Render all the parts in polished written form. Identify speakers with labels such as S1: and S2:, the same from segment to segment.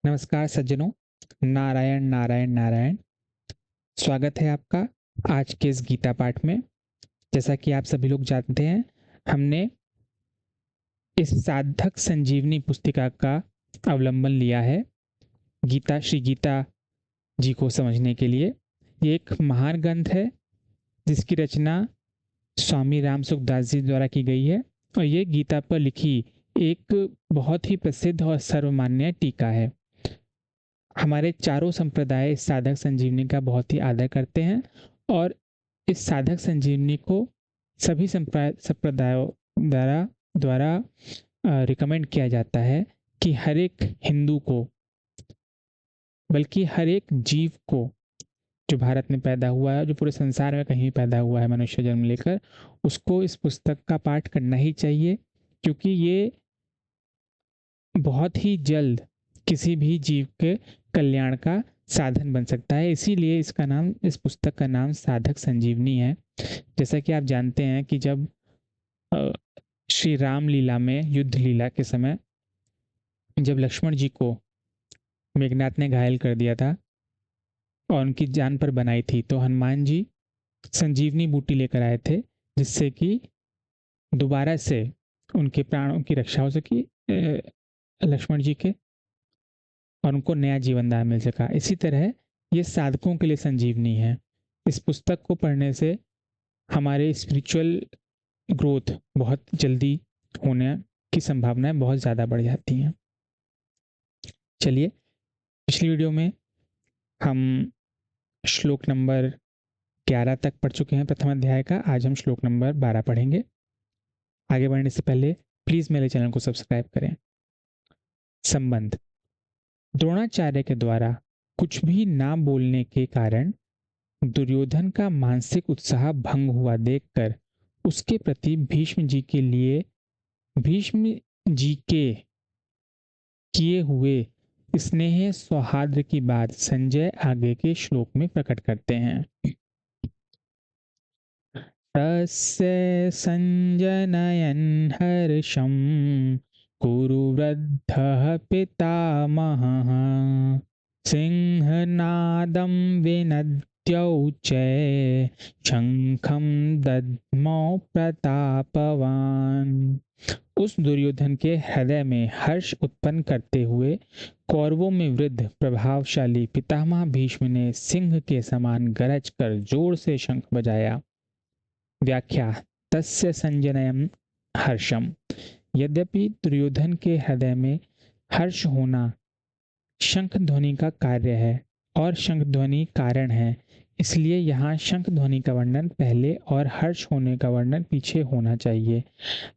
S1: नमस्कार सज्जनों, नारायण नारायण नारायण। स्वागत है आपका आज के इस गीता पाठ में। जैसा कि आप सभी लोग जानते हैं, हमने इस साधक संजीवनी पुस्तिका का अवलंबन लिया है श्री गीता जी को समझने के लिए। ये एक महान ग्रंथ है जिसकी रचना स्वामी राम सुखदास जी द्वारा की गई है और ये गीता पर लिखी एक बहुत ही प्रसिद्ध और सर्वमान्य टीका है। हमारे चारों संप्रदाय इस साधक संजीवनी का बहुत ही आदर करते हैं और इस साधक संजीवनी को सभी संप्रदायों द्वारा द्वारा रिकमेंड किया जाता है कि हर एक हिंदू को, बल्कि हर एक जीव को जो भारत में पैदा हुआ है, जो पूरे संसार में कहीं पैदा हुआ है मनुष्य जन्म लेकर, उसको इस पुस्तक का पाठ करना ही चाहिए, क्योंकि ये बहुत ही जल्द किसी भी जीव के कल्याण का साधन बन सकता है। इसीलिए इस पुस्तक का नाम साधक संजीवनी है। जैसा कि आप जानते हैं कि जब श्री राम लीला में, युद्ध लीला के समय, जब लक्ष्मण जी को मेघनाथ ने घायल कर दिया था और उनकी जान पर बनाई थी, तो हनुमान जी संजीवनी बूटी लेकर आए थे, जिससे कि दोबारा से उनके प्राणों की रक्षा हो सकी, लक्ष्मण जी के, और उनको नया जीवन दान मिल सका। इसी तरह ये साधकों के लिए संजीवनी है। इस पुस्तक को पढ़ने से हमारे स्पिरिचुअल ग्रोथ बहुत जल्दी होने की संभावनाएं बहुत ज़्यादा बढ़ जाती हैं। चलिए, पिछली वीडियो में हम श्लोक नंबर 11 तक पढ़ चुके हैं प्रथम अध्याय का। आज हम श्लोक नंबर 12 पढ़ेंगे। आगे बढ़ने से पहले प्लीज़ मेरे चैनल को सब्सक्राइब करें। संबंध: द्रोणाचार्य के द्वारा कुछ भी ना बोलने के कारण दुर्योधन का मानसिक उत्साह भंग हुआ देखकर उसके प्रति भीष्म जी के किए हुए स्नेह सौहार्द की बात संजय आगे के श्लोक में प्रकट करते हैं। तस्य संजनयन् हर्षं कुरुवृद्धः पितामहः सिंहनादं विनद्यौचे शंखं दद्मौ प्रतापवान। उस दुर्योधन के हृदय में हर्ष उत्पन्न करते हुए कौरवों में वृद्ध प्रभावशाली पितामह भीष्म ने सिंह के समान गरज कर जोर से शंख बजाया। व्याख्या: तस्य संजनयन् हर्षम। यद्यपि दुर्योधन के हृदय में हर्ष होना शंख ध्वनि का कार्य है और शंख ध्वनि कारण है, इसलिए यहाँ शंख ध्वनि का वर्णन पहले और हर्ष होने का वर्णन पीछे होना चाहिए।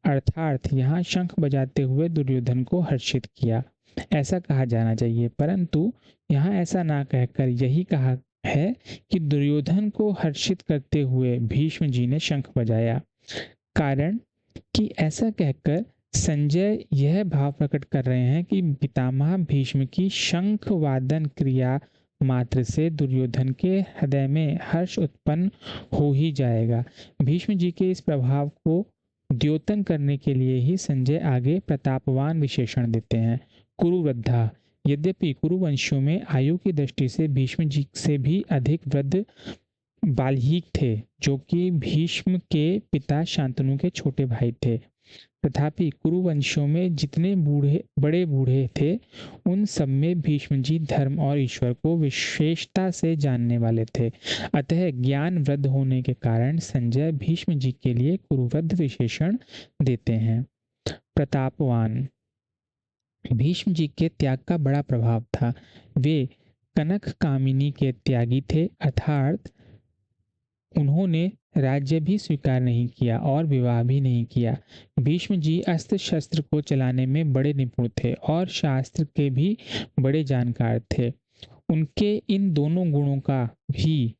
S1: अर्थात यहाँ शंख बजाते हुए दुर्योधन को हर्षित किया, ऐसा कहा जाना चाहिए, परंतु यहाँ ऐसा ना कहकर यही कहा है कि दुर्योधन को हर्षित करते हुए भीष्म जी ने शंख बजाया। कारण कि ऐसा कहकर संजय यह भाव प्रकट कर रहे हैं कि पितामह भीष्म की शंख वादन क्रिया मात्र से दुर्योधन के हृदय में हर्ष उत्पन्न हो ही जाएगा। भीष्म जी के इस प्रभाव को द्योतन करने के लिए ही संजय आगे प्रतापवान विशेषण देते हैं। कुरुवृद्धा: यद्यपि कुरुवंशियों में आयु की दृष्टि से भीष्म जी से भी अधिक वृद्ध बाल्हीक थे, जो कि भीष्म के पिता शांतनु के छोटे भाई थे, तथापि कुरुवंशियों में जितने बड़े बूढ़े थे, उन सब में भीष्म जी धर्म और ईश्वर को विशेषता से जानने वाले थे। अतः ज्ञान वृद्ध होने के कारण संजय भीष्म जी के लिए कुरुवृद्ध विशेषण देते हैं। प्रतापवान: भीष्म जी के त्याग का बड़ा प्रभाव था। वे कनक कामिनी के त्यागी थे, अर्थात उन्होंने राज्य भी स्वीकार नहीं किया और विवाह भी नहीं किया। भीष्म जी अस्त्र शस्त्र को चलाने में बड़े निपुण थे और शास्त्र के भी बड़े जानकार थे। उनके इन दोनों गुणों का भी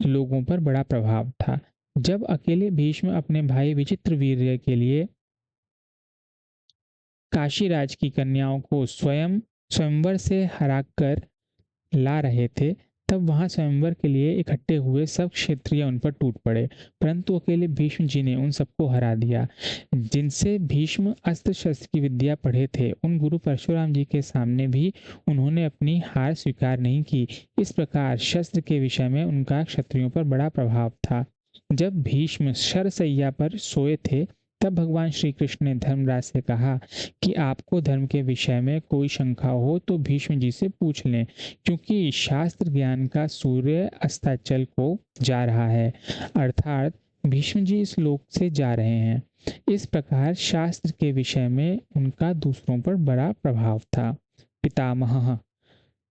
S1: लोगों पर बड़ा प्रभाव था। जब अकेले भीष्म अपने भाई विचित्रवीर्य के लिए काशीराज की कन्याओं को स्वयंवर से हराकर ला रहे थे, तब वहां स्वयंवर के लिए इकट्ठे हुए सब क्षत्रिय उन पर टूट पड़े, परंतु अकेले भीष्म जी ने उन सबको हरा दिया। जिनसे भीष्म अस्त्र शस्त्र की विद्या पढ़े थे, उन गुरु परशुराम जी के सामने भी उन्होंने अपनी हार स्वीकार नहीं की। इस प्रकार शस्त्र के विषय में उनका क्षत्रियों पर बड़ा प्रभाव था। जब भीष्म शरशैया पर सोए थे, तब भगवान श्री कृष्ण ने धर्मराज से कहा कि आपको धर्म के विषय में कोई शंका हो तो भीष्म जी से पूछ लें, क्योंकि शास्त्र ज्ञान का सूर्य अस्ताचल को जा रहा है, अर्थात भीष्म जी इस लोक से जा रहे हैं। इस प्रकार शास्त्र के विषय में उनका दूसरों पर बड़ा प्रभाव था। पितामह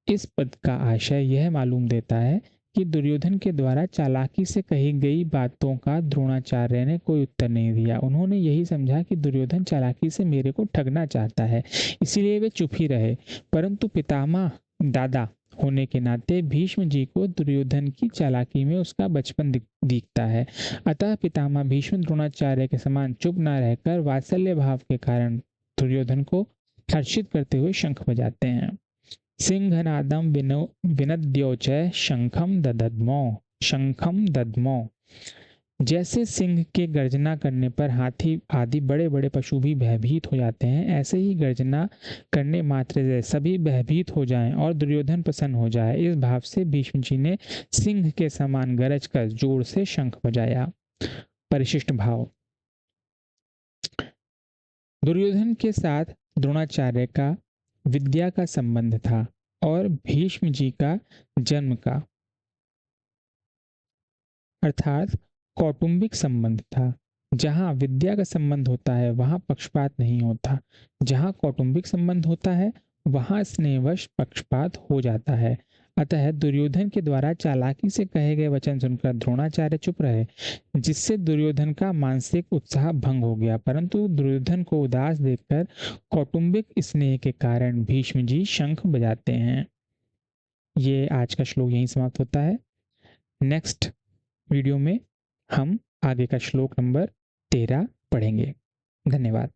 S1: इस पद का आशय यह मालूम देता है कि दुर्योधन के द्वारा चालाकी से कही गई बातों का द्रोणाचार्य ने कोई उत्तर नहीं दिया। उन्होंने यही समझा कि दुर्योधन चालाकी से मेरे को ठगना चाहता है, इसीलिए वे चुप ही रहे। परंतु पितामह दादा होने के नाते भीष्म जी को दुर्योधन की चालाकी में उसका बचपन दिखता है। अतः पितामह भीष्म द्रोणाचार्य के समान चुप न रहकर वात्सल्य भाव के कारण दुर्योधन को हर्षित करते हुए शंख बजाते हैं। सिंहनादम विनद्योच शंखम दद्मो। जैसे सिंह के गर्जना करने पर हाथी आदि बड़े बड़े पशु भी भयभीत हो जाते हैं, ऐसे ही गर्जना करने मात्र से सभी भयभीत हो जाएं और दुर्योधन प्रसन्न हो जाए, इस भाव से भीष्म जी ने सिंह के समान गरज कर जोर से शंख बजाया। परिशिष्ट भाव। दुर्योधन के साथ द्रोणाचार्य का विद्या का संबंध था और भीष्म जी का जन्म का, अर्थात कौटुंबिक संबंध था। जहाँ विद्या का संबंध होता है वहाँ पक्षपात नहीं होता, जहाँ कौटुंबिक संबंध होता है वहाँ स्नेहवश पक्षपात हो जाता है। अतः दुर्योधन के द्वारा चालाकी से कहे गए वचन सुनकर द्रोणाचार्य चुप रहे, जिससे दुर्योधन का मानसिक उत्साह भंग हो गया। परंतु दुर्योधन को उदास देखकर कौटुंबिक स्नेह के कारण भीष्म जी शंख बजाते हैं। ये आज का श्लोक यहीं समाप्त होता है। नेक्स्ट वीडियो में हम आगे का श्लोक नंबर 13 पढ़ेंगे। धन्यवाद।